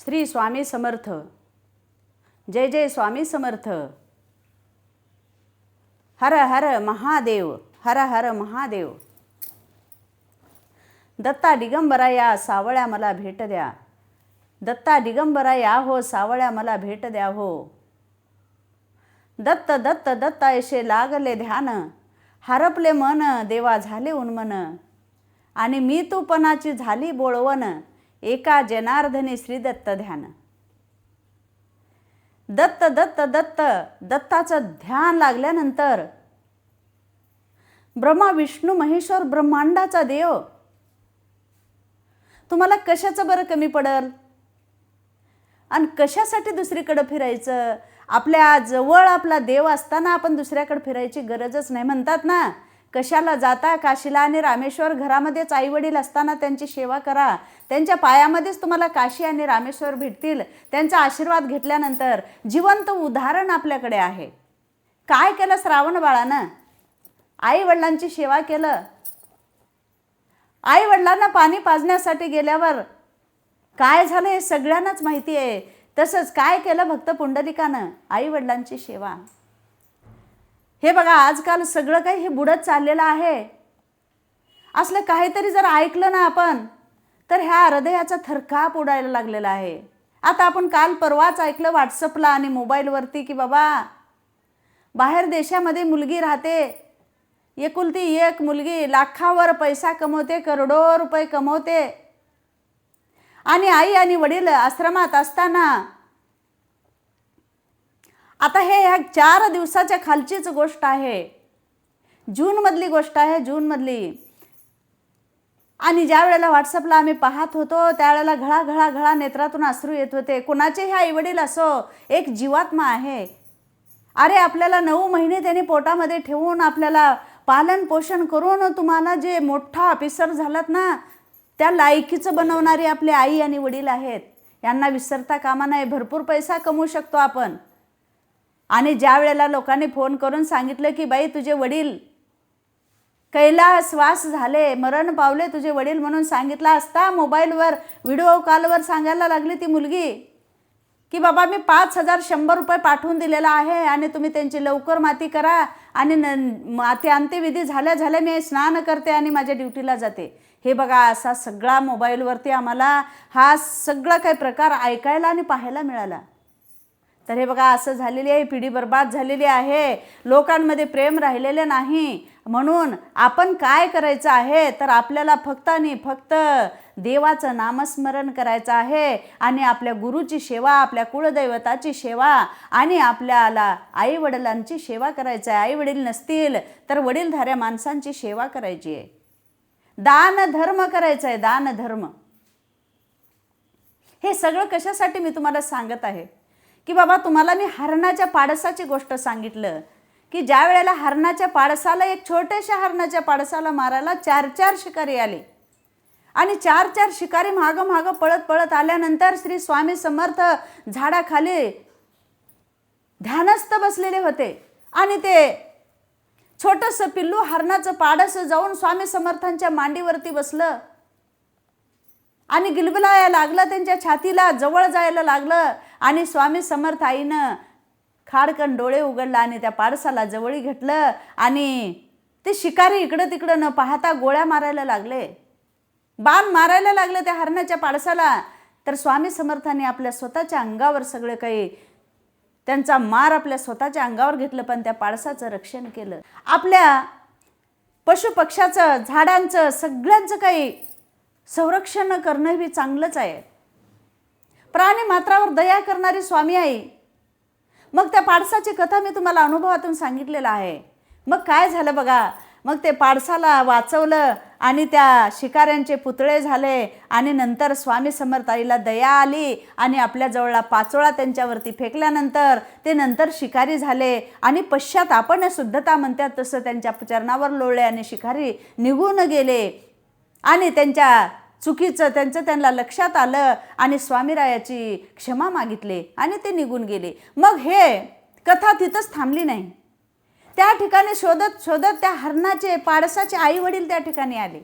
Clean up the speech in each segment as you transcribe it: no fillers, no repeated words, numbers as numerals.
श्री स्वामी समर्थ. जय जय स्वामी समर्थ. हर हर महादेव. हर हर महादेव. दत्ता दिगंबरा या सावळ्या मला भेट द्या. दत्ता दिगंबरा या हो सावळ्या मला भेट द्या हो. दत्त दत्त दत्त ऐसे लागले ध्यान. हरपले मन देवा झाले उन्मन. आणि मी तूपणाची झाली बोळवण. एका जनार्दनी श्री दत्त ध्यान. दत्त दत्त दत्त दत्ताचं ध्यान लागल्यानंतर ब्रह्मा विष्णू महेश्वर ब्रह्मांडाचा देव तुम्हाला कशाचं बरं कमी पडल आणि कशासाठी दुसरीकडे फिरायचं. आपल्या जवळ आपला देव असताना आपण दुसऱ्याकडे फिरायची गरजच नाही. म्हणतात ना, कशाला जाता काशीला आणि रामेश्वर. घरामध्येच आईवडील असताना त्यांची सेवा करा. त्यांच्या पायामध्येच तुम्हाला काशी आणि रामेश्वर भेटतील. त्यांचा आशीर्वाद घेतल्यानंतर जिवंत उदाहरण आपल्याकडे आहे. काय केलं श्रावण बाळानं? आई वडिलांची सेवा केलं. आई वडिलांना पाणी पाजण्यासाठी गेल्यावर काय झालं हे सगळ्यांनाच माहिती आहे. तसंच काय केलं भक्त पुंडलिकानं? आई वडिलांची सेवा. हे बघा, आजकाल सगळं काही हे बुडत चाललेलं आहे. असलं काहीतरी जर ऐकलं ना आपण तर ह्या हृदयाचा थरकाप उडायला लागलेला आहे. आता आपण काल परवाच ऐकलं व्हॉट्सअपला आणि मोबाईलवरती की बाबा बाहेर देशामध्ये मुलगी राहते, एकुलती एक मुलगी, लाखावर पैसा कमवते, करोडो रुपये कमवते, आणि आई आणि वडील आश्रमात असताना. आता हे ह्या 4 दिवसाच्या खालचीच गोष्ट आहे. जूनमधली गोष्ट आहे, जूनमधली. आणि ज्या वेळेला व्हॉट्सअपला आम्ही पाहत होतो त्यावेळेला घळा घळा घळा नेत्रातून अश्रू येत होते. कुणाचे हे आई वडील असो, एक जीवात्मा आहे. अरे आपल्याला 9 महिने त्यांनी पोटामध्ये ठेवून आपल्याला पालन पोषण करून तुम्हाला जे मोठा ऑफिसर झालात ना, त्या लायकीचं बनवणारी आपले आई आणि वडील आहेत. यांना विसरता कामा नये. भरपूर पैसा कमवू शकतो आपण. आणि ज्या वेळेला लोकांनी फोन करून सांगितलं की बाई तुझे वडील कैलासवास झाले, मरण पावले तुझे वडील म्हणून सांगितलं असता, मोबाईलवर व्हिडिओ कॉलवर सांगायला लागली ती मुलगी की बाबा मी 5,100 रुपये पाठवून दिलेला आहे आणि तुम्ही त्यांची लवकर माती करा आणि माती अंत्यविधी झाल्या झाल्या मी स्नान करते आणि माझ्या ड्युटीला जाते. हे बघा, असा सगळा मोबाईलवरती आम्हाला हा सगळा काही प्रकार ऐकायला आणि पाहायला मिळाला. तर हे बघा, असं झालेली आहे. पिढी बर्बाद झालेली आहे. लोकांमध्ये प्रेम राहिलेले नाही. म्हणून आपण काय करायचं आहे तर आपल्याला फक्त आणि फक्त देवाचं नामस्मरण करायचं आहे आणि आपल्या गुरुची सेवा, आपल्या कुळदैवताची सेवा आणि आपल्याला आई वडिलांची सेवा करायचं आहे. आई वडील नसतील तर वडीलधाऱ्या माणसांची सेवा करायची आहे. दान धर्म करायचं आहे, दान धर्म. हे सगळं कशासाठी मी तुम्हाला सांगत आहे की बाबा तुम्हाला मी हरणाच्या पाडसाची गोष्ट सांगितलं की ज्या वेळेला हरणाच्या पाडसाला, एक छोट्याशा हरणाच्या पाडसाला मारायला 4 शिकारी आले आणि 4 शिकारी मागं मागं पळत पळत आल्यानंतर श्री स्वामी समर्थ झाडाखाली ध्यानस्थ बसलेले होते आणि ते छोटंसं पिल्लू हरणाचं पाडस जाऊन स्वामी समर्थांच्या मांडीवरती बसलं आणि गिलबिलायला लागलं, त्यांच्या छातीला जवळ जायला लागलं. आणि स्वामी समर्थ आईनं खाडकन डोळे उघडला आणि त्या पाडसाला जवळी घेतलं आणि ते शिकारी इकडं तिकडं न पाहता गोळ्या मारायला लागले, बाण मारायला लागले त्या हरणाच्या पाडसाला. तर स्वामी समर्थांनी आपल्या स्वतःच्या अंगावर सगळे काही त्यांचा मार आपल्या स्वतःच्या अंगावर घेतलं, पण त्या पाडसाचं रक्षण केलं. आपल्या पशुपक्ष्याचं, झाडांचं, सगळ्यांचं काही संरक्षण करणं बी चांगलंच आहे. प्राणी मात्रावर दया करणारी स्वामी आई. मग त्या पाडसाची कथा मी तुम्हाला अनुभवातून सांगितलेलं आहे. मग काय झालं बघा, मग ते पाडसाला वाचवलं आणि त्या शिकाऱ्यांचे पुतळे झाले आणि नंतर स्वामी समर्थ आईला दया आली आणि आपल्या जवळला पाचोळा त्यांच्यावरती फेकल्यानंतर ते नंतर शिकारी झाले आणि पश्चातापाने शुद्धता म्हणतात तसं त्यांच्या चरणावर लोळले आणि शिकारी निघून गेले आणि त्यांच्या चुकीचं त्यांना लक्षात आलं आणि स्वामीरायाची क्षमा मागितले आणि ते निघून गेले. मग हे कथा तिथंच थांबली नाही. त्या ठिकाणी शोधत शोधत त्या हरणाचे, पाडसाचे आई वडील त्या ठिकाणी आले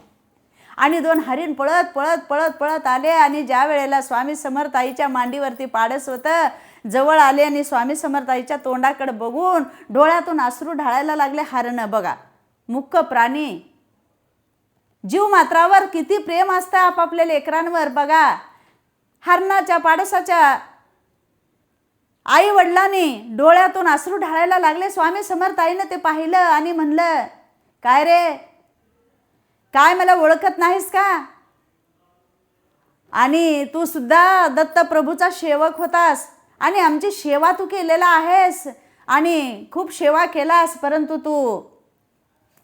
आणि 2 हरीण पळत पळत पळत पळत आले आणि ज्या वेळेला स्वामी समर्थ आईच्या मांडीवरती पाडस होतं, जवळ आले आणि स्वामी समर्थ आईच्या तोंडाकडे बघून डोळ्यातून अश्रू ढाळायला लागले. हरण बघा, मुक्क प्राणी, जीव मात्रावर किती प्रेम असतं आपापल्या लेकरांवर. बघा, हरणाच्या पाडसाच्या आई वडिलांनी डोळ्यातून अश्रू ढाळायला लागले. स्वामी समर्थ आईनं ते पाहिलं आणि म्हणलं, काय रे, काय मला ओळखत नाहीस का? आणि तू सुद्धा दत्तप्रभूचा सेवक होतास आणि आमची सेवा तू केलेला आहेस आणि खूप सेवा केलास, परंतु तू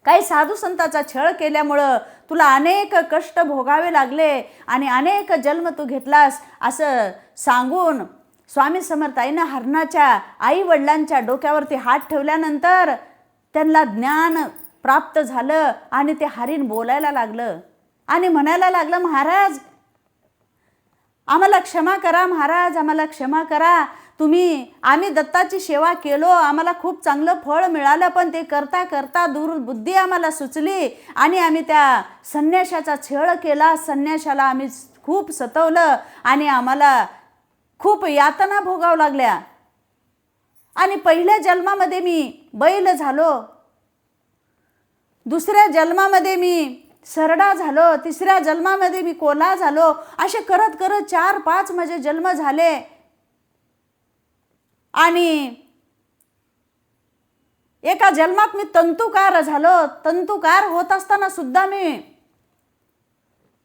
काही साधू संतांचा छळ केल्यामुळं तुला अनेक कष्ट भोगावे लागले आणि अनेक जन्म तू घेतलास, असं सांगून स्वामी समर्थ आईनं हरणाच्या आई वडिलांच्या डोक्यावरती हात ठेवल्यानंतर त्यांना ज्ञान प्राप्त झालं आणि ते हरीण बोलायला लागलं आणि म्हणायला लागलं, महाराज आम्हाला क्षमा करा, महाराज आम्हाला क्षमा करा. आम्ही दत्ताची सेवा केलो, आम्हाला खूप चांगलं फळ मिळालं, पण ते करता करता दुर्बुद्धी आम्हाला सुचली आणि आम्ही त्या संन्याशाचा छळ केला. संन्याशाला आम्ही खूप सतवलं आणि आम्हाला खूप यातना भोगावं लागल्या. आणि पहिल्या जन्मामध्ये मी बैल झालो, दुसऱ्या जन्मामध्ये मी सरडा झालो, तिसऱ्या जन्मामध्ये मी कोल्हा झालो. असे करत करत 4-5 माझे जन्म झाले. आणि एका जन्मात मी तंतुकार झालो. तंतुकार होत असताना सुद्धा मी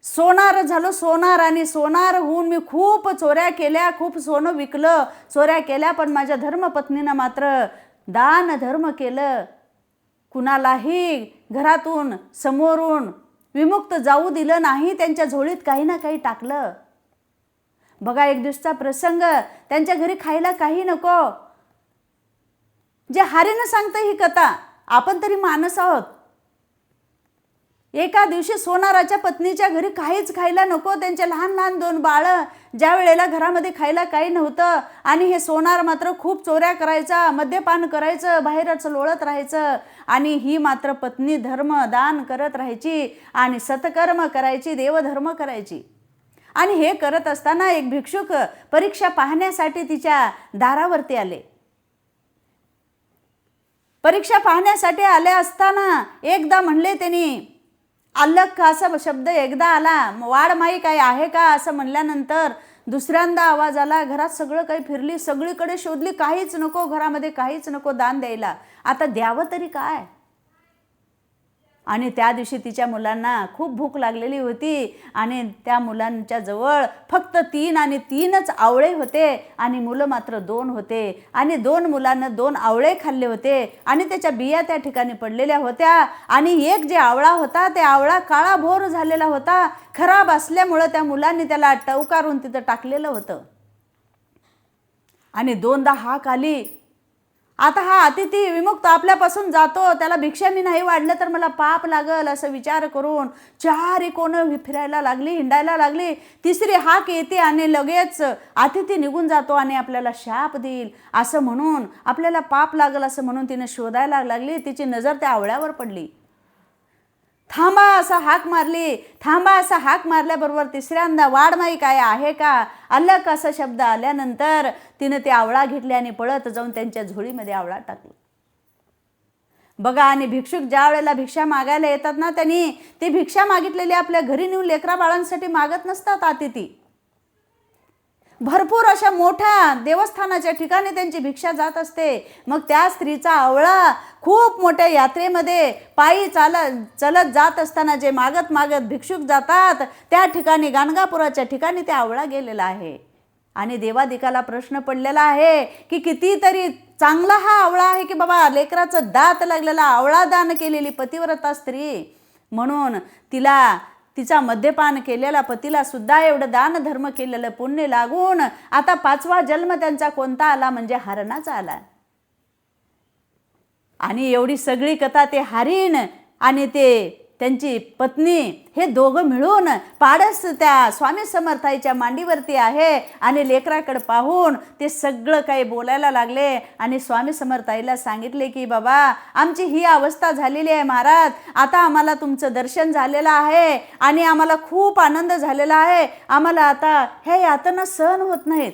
सोनार झालो, सोनार. आणि सोनार होऊन मी खूप चोऱ्या केल्या, खूप सोनं विकलं, चोऱ्या केल्या. पण माझ्या धर्मपत्नीनं मात्र दान धर्म केलं. कुणालाही घरातून समोरून विमुक्त जाऊ दिलं नाही, त्यांच्या झोळीत काही ना काही टाकलं. बघा, एक दिवसचा प्रसंग, त्यांच्या घरी खायला काही नको. जे हरीनं सांगतं ही कथा, आपण तरी माणूस आहोत. एका दिवशी सोनाराच्या पत्नीच्या घरी काहीच खायला नको, त्यांचे लहान लहान 2 बाळं. ज्या वेळेला घरामध्ये खायला काही नव्हतं आणि हे सोनार मात्र खूप चोऱ्या करायचा, मद्यपान करायचं, बाहेरच लोळत राहायचं. आणि ही मात्र पत्नी धर्म दान करत राहायची आणि सत्कर्म करायची, देवधर्म करायची. आणि हे करत असताना एक भिक्षुक परीक्षा पाहण्यासाठी तिच्या दारावरती आले. परीक्षा पाहण्यासाठी आले असताना एकदा म्हणले त्यांनी, अल्लग का असा शब्द एकदा आला, वाड माई काय आहे का असं म्हणल्यानंतर दुसऱ्यांदा आवाज आला. घरात सगळं काही फिरली, सगळीकडे शोधली, काहीच नको, घरामध्ये काहीच नको दान द्यायला. आता द्यावं तरी काय? आणि त्या दिवशी तिच्या मुलांना खूप भूक लागलेली होती आणि त्या मुलांच्या जवळ फक्त 3 आणि 3च आवळे होते आणि मुलं मात्र 2 होते. आणि 2 मुलांना 2 आवळे खाल्ले होते आणि त्याच्या बिया त्या ठिकाणी पडलेल्या होत्या. आणि एक जे आवळा होता ते आवळा काळाभोर झालेला होता. खराब असल्यामुळं त्या मुलांनी त्याला टवकारून तिथं टाकलेलं होतं. आणि 2दा हाक आली. आता हा अतिथी विमुक्त आपल्यापासून जातो, त्याला भिक्षा मी नाही वाढलं तर मला पाप लागल असं विचार करून 4 कोणं फिरायला लागली, हिंडायला लागली. 3री हाक येते आणि लगेच अतिथी निघून जातो आणि आपल्याला शाप देईल असं म्हणून, आपल्याला पाप लागल असं म्हणून तिने शोधायला लागली. तिची नजर त्या आवळ्यावर पडली. थांबा असा हाक मारली. थांबा असा हाक मारल्याबरोबर 3ऱ्यांदा वाडमाई काय आहे का अल्लग असा शब्द आल्यानंतर तिने ते आवळा घेतले आणि पळत जाऊन त्यांच्या झोळीमध्ये आवळा टाकला. बघा, आणि भिक्षुक ज्या वेळेला भिक्षा मागायला येतात ना, त्यांनी ती भिक्षा मागितलेली आपल्या घरी नेऊन लेकरा बाळांसाठी मागत नसतात अतिथी. भरपूर अशा मोठ्या देवस्थानाच्या ठिकाणी त्यांची भिक्षा जात असते. मग त्या स्त्रीचा आवळा खूप मोठ्या यात्रेमध्ये पायी चलत जात असताना जे मागत मागत भिक्षुक जातात त्या ठिकाणी, गाणगापुराच्या ठिकाणी ते आवळा गेलेला आहे. आणि देवादिकाला प्रश्न पडलेला आहे की कितीतरी चांगला हा आवळा आहे की बाबा लेकराचं दात लागलेला आवळा दान केलेली पतिव्रता स्त्री, म्हणून तिचा मद्यपान केलेला पतीला सुद्धा एवढं दान धर्म केलेलं पुण्य लागून आता 5वा जन्म त्यांचा कोणता आला म्हणजे हरणाचा आला. आणि एवढी सगळी कथा ते हरीण आणि ते त्यांची पत्नी हे दोघं मिळून पाडस त्या स्वामी समर्थाईच्या मांडीवरती आहे आणि लेकराकडे पाहून ते सगळं काही बोलायला लागले आणि स्वामी समर्थाईला सांगितले की बाबा आमची ही अवस्था झालेली आहे महाराज, आता आम्हाला तुमचं दर्शन झालेलं आहे आणि आम्हाला खूप आनंद झालेला आहे, आम्हाला आता ह्या यातना सहन होत नाहीत,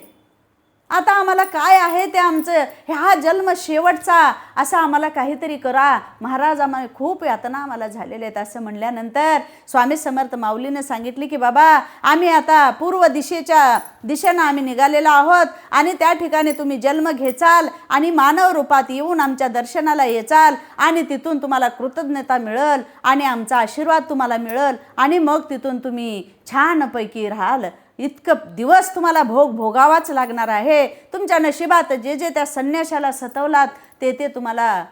आता आम्हाला काय आहे ते आमचं हा जन्म शेवटचा, असं आम्हाला काहीतरी करा महाराज, आम्हाला खूप यातना आम्हाला झालेल्या आहेत. असं म्हणल्यानंतर स्वामी समर्थ माऊलीने सांगितले की बाबा आम्ही आता पूर्व दिशेनं आम्ही निघालेलो आहोत आणि त्या ठिकाणी तुम्ही जन्म घेचाल आणि मानव रूपात येऊन आमच्या दर्शनाला येचाल आणि तिथून तुम्हाला कृतज्ञता मिळेल आणि आमचा आशीर्वाद तुम्हाला मिळेल आणि मग तिथून तुम्ही छानपैकी राहाल. इतकं दिवस तुम्हाला भोगावाच लागणार आहे. तुमच्या नशिबात जे जे त्या संन्याशाला सतवलात ते तुम्हाला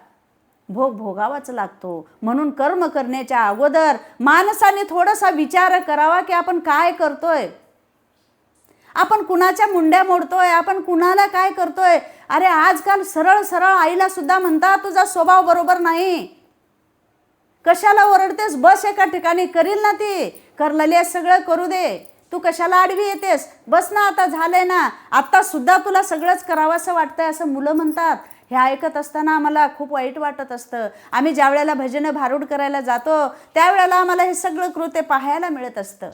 भोगावाच लागतो. म्हणून कर्म करण्याच्या अगोदर माणसाने थोडासा विचार करावा की आपण काय करतोय, आपण कुणाच्या मुंड्या मोडतोय, आपण कुणाला काय करतोय. अरे आजकाल सरळ सरळ आईला सुद्धा म्हणतात तुझा स्वभाव बरोबर नाही, कशाला ओरडतेस, बस एका ठिकाणी, करील ना ती, करलेले सगळं करू दे, तू कशाला आडवी येतेस, बस ना, आता झालंय ना, आता सुद्धा तुला सगळंच करावंसं वाटतंय, असं मुलं म्हणतात. हे ऐकत असताना आम्हाला खूप वाईट वाटत असतं. आम्ही ज्या वेळेला भजनं भारूड करायला जातो त्यावेळेला आम्हाला हे सगळं कृत्य पाहायला मिळत असतं.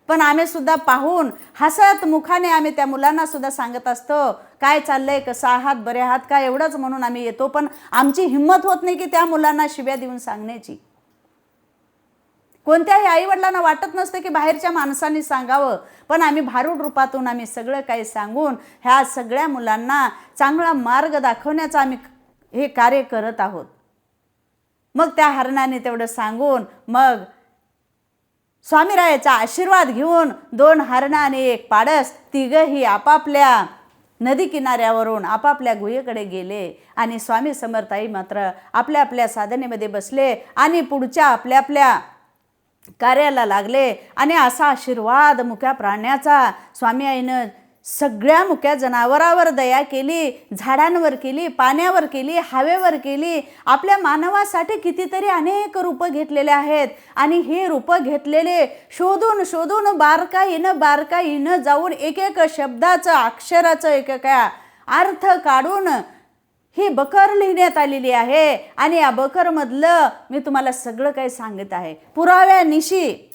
पण आम्ही सुद्धा पाहून हसत मुखाने आम्ही त्या मुलांना सुद्धा सांगत असतो काय चाललंय, कसं आहात, बरे आहात का, एवढंच म्हणून आम्ही येतो. पण आमची हिंमत होत नाही की त्या मुलांना शिव्या देऊन सांगण्याची. कोणत्याही आईवडिलांना वाटत नसतं की बाहेरच्या माणसांनी सांगावं, पण आम्ही भारूड रूपातून आम्ही सगळं काही सांगून ह्या सगळ्या मुलांना चांगला मार्ग दाखवण्याचं आम्ही हे कार्य करत आहोत. मग त्या हरणाने तेवढं सांगून मग स्वामीरायाचा आशीर्वाद घेऊन 2 हरणं आणि 1 पाडस तिघही आपापल्या नदी किनाऱ्यावरून आपापल्या गुहेकडे गेले आणि स्वामी समर्थाई मात्र आपल्या आपल्या साधनेमध्ये बसले आणि पुढच्या आपल्या आपल्या कार्याला लागले. आणि असा आशीर्वाद मुक्या प्राण्याचा स्वामी आईनं सगळ्या मुक्या जनावरावर दया केली, झाडांवर केली, पाण्यावर केली, हवेवर केली. आपल्या मानवासाठी कितीतरी अनेक रूपं घेतलेले आहेत आणि हे रूपं घेतलेले शोधून शोधून बारकाईनं जाऊन एक एक शब्दाचं अक्षराचं एक अर्थ काढून ही बकर लिहिण्यात आलेली आहे. आणि या बकरमधलं मी तुम्हाला सगळं काही सांगत आहे. पुराव्यानिशी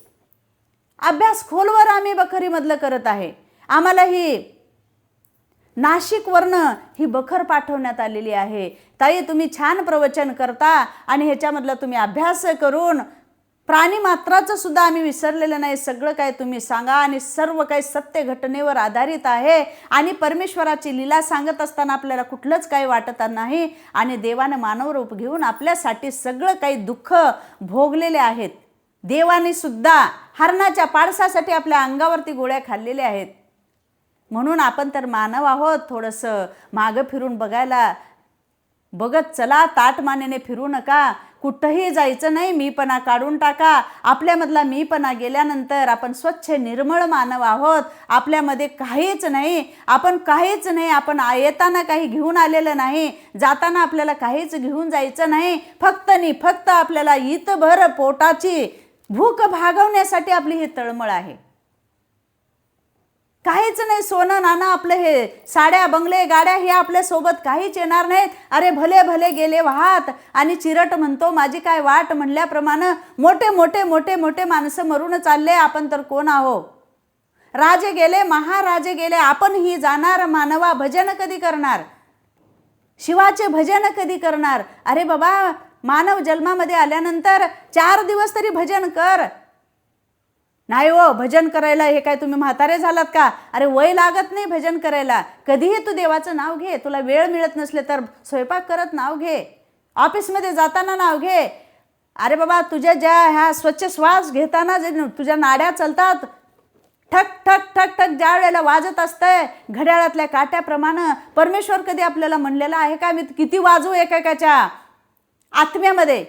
अभ्यास खोलवर आम्ही बकरीमधलं करत आहे. आम्हाला ही नाशिकवरनं ही बकर पाठवण्यात आलेली आहे. ताई तुम्ही छान प्रवचन करता आणि ह्याच्यामधलं तुम्ही अभ्यास करून प्राणी मात्राचं सुद्धा आम्ही विसरलेलं नाही. सगळं काय तुम्ही सांगा आणि सर्व काही सत्य घटनेवर आधारित आहे आणि परमेश्वराची लीला सांगत असताना आपल्याला कुठलंच काही वाटत नाही. आणि देवानं मानव रूप घेऊन आपल्यासाठी सगळं काही दुःख भोगलेले आहेत. देवाने सुद्धा हरणाच्या पाडसासाठी आपल्या अंगावरती गोळ्या खाल्लेल्या आहेत. म्हणून आपण तर मानव आहोत, थोडंसं मागं फिरून बघत चला, ताटमानेने फिरू नका, कुठंही जायचं नाही, मीपणा काढून टाका. आपल्यामधला मीपणा गेल्यानंतर आपण स्वच्छ निर्मळ मानव आहोत. आपल्यामध्ये काहीच नाही, आपण काहीच नाही, आपण येताना काही घेऊन आलेलं नाही, जाताना आपल्याला काहीच घेऊन जायचं नाही. फक्त आपल्याला इतभर पोटाची भूक भागवण्यासाठी आपली ही तळमळ आहे. काहीच नाही, सोनं नाणं आपलं हे साड्या बंगले गाड्या हे आपल्या सोबत काहीच येणार नाहीत. अरे भले भले गेले वाहत आणि चिरट म्हणतो माझी काय वाट म्हणल्याप्रमाणे मोठे मोठे मोठे मोठे माणसं मरून चालले. आपण तर कोण आहो? राजे गेले, महाराजे गेले, आपण ही जाणार. मानवा भजन कधी करणार? शिवाचे भजन कधी करणार? अरे बाबा मानव जन्मामध्ये आल्यानंतर 4 दिवस तरी भजन कर. नाही हो, भजन करायला हे काय तुम्ही म्हातारे झालात का? अरे वय लागत नाही भजन करायला. कधीही तू देवाचं नाव घे. तुला वेळ मिळत नसले तर स्वयंपाक करत नाव घे, ऑफिसमध्ये जाताना नाव घे. अरे बाबा तुझ्या ज्या ह्या स्वच्छ श्वास घेताना जे तुझ्या नाड्या चालतात, ठक ठक ठक ठक ज्या वेळेला वाजत असतंय घड्याळातल्या काट्याप्रमाणे, परमेश्वर कधी आपल्याला म्हणलेला आहे का मी किती वाजू एकेकाच्या आत्म्यामध्ये?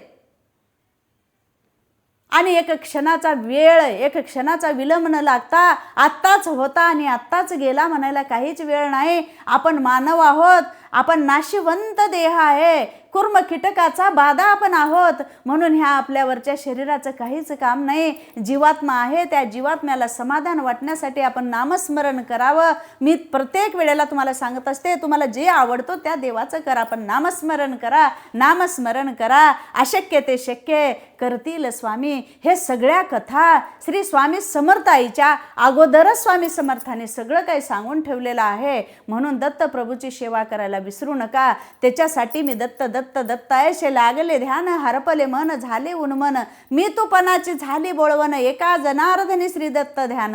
आणि एक क्षणाचा वेळ, एक क्षणाचा विलंब न लागता आत्ताच होता आणि आत्ताच गेला म्हणायला काहीच वेळ नाही. आपण मानव आहोत, आपण नाशिवंत देह आहे. कुर्म कीटकाचा बाधा आपण आहोत, म्हणून ह्या आपल्यावरच्या शरीराचं काहीच काम नाही. जीवात्मा आहे, त्या जीवात्म्याला समाधान वाटण्यासाठी आपण नामस्मरण करावं. मी प्रत्येक वेळेला तुम्हाला सांगत असते, तुम्हाला जे आवडतो त्या देवाचं करा, पण नामस्मरण करा, नामस्मरण करा. अशक्य ते शक्य करतील स्वामी. हे सगळ्या कथा श्री स्वामी समर्थ आईच्या अगोदरच स्वामी समर्थाने सगळं काही सांगून ठेवलेलं आहे. म्हणून दत्त प्रभूची सेवा करायला विसरू नका. त्याच्यासाठी मी दत्त दत्त दत्त ऐशे लागले ध्यान, हरपले मन झाले उन्मन, मी तूपणाची झाली बोळवण, एका जनार्दनी श्री दत्त ध्यान.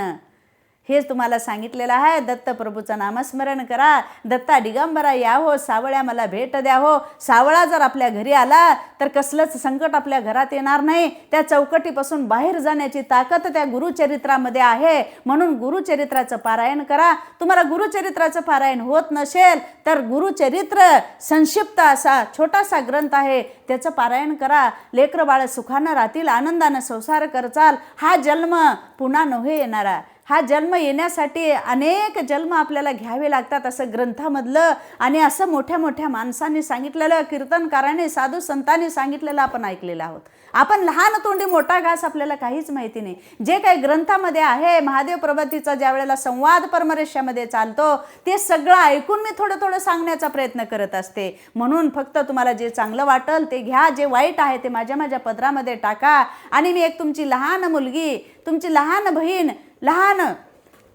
हेच तुम्हाला सांगितलेलं आहे. दत्त प्रभूचं नामस्मरण करा. दत्ता दिगंबरा या हो, सावळ्या मला भेट द्या हो. सावळा जर आपल्या घरी आला तर कसलंच संकट आपल्या घरात येणार नाही. त्या चौकटीपासून बाहेर जाण्याची ताकद त्या गुरुचरित्रामध्ये आहे. म्हणून गुरुचरित्राचं पारायण करा. तुम्हाला गुरुचरित्राचं पारायण होत नसेल तर गुरुचरित्र संक्षिप्त असा छोटासा ग्रंथ आहे, त्याचं पारायण करा. लेकरं बाळ सुखानं राहतील, आनंदानं संसार करचाल. हा जन्म पुन्हा नव्हे येणारा. हा जन्म येण्यासाठी अनेक जन्म आपल्याला घ्यावे लागतात असं ग्रंथामधलं आणि असं मोठ्या मोठ्या माणसांनी सांगितलेलं, कीर्तनकारांनी, साधू संतांनी सांगितलेलं आपण ऐकलेलं आहोत. आपण लहान तोंडी मोठा घास, आपल्याला काहीच माहिती नाही. जे काही ग्रंथामध्ये आहे, महादेव प्रभतीचा ज्या वेळेला संवाद परमरेश्यामध्ये चालतो ते सगळं ऐकून मी थोडं थोडं सांगण्याचा प्रयत्न करत असते. म्हणून फक्त तुम्हाला जे चांगलं वाटेल ते घ्या, जे वाईट आहे ते माझ्या पदरामध्ये टाका. आणि मी एक तुमची लहान मुलगी, तुमची लहान बहीण, लहान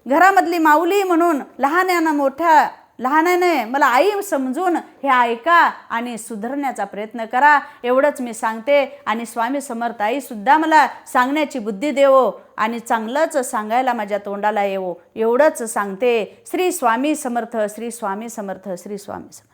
घरामधली माऊली म्हणून लहानाने मला आई समजून हे ऐका आणि सुधारण्याचा प्रयत्न करा. एवढंच मी सांगते. आणि स्वामी समर्थ आई सुद्धा मला सांगण्याची बुद्धी देवो आणि चांगलंच सांगायला माझ्या तोंडाला येवो, एवढंच सांगते. श्री स्वामी समर्थ, श्री स्वामी समर्थ, श्री स्वामी समर्थ.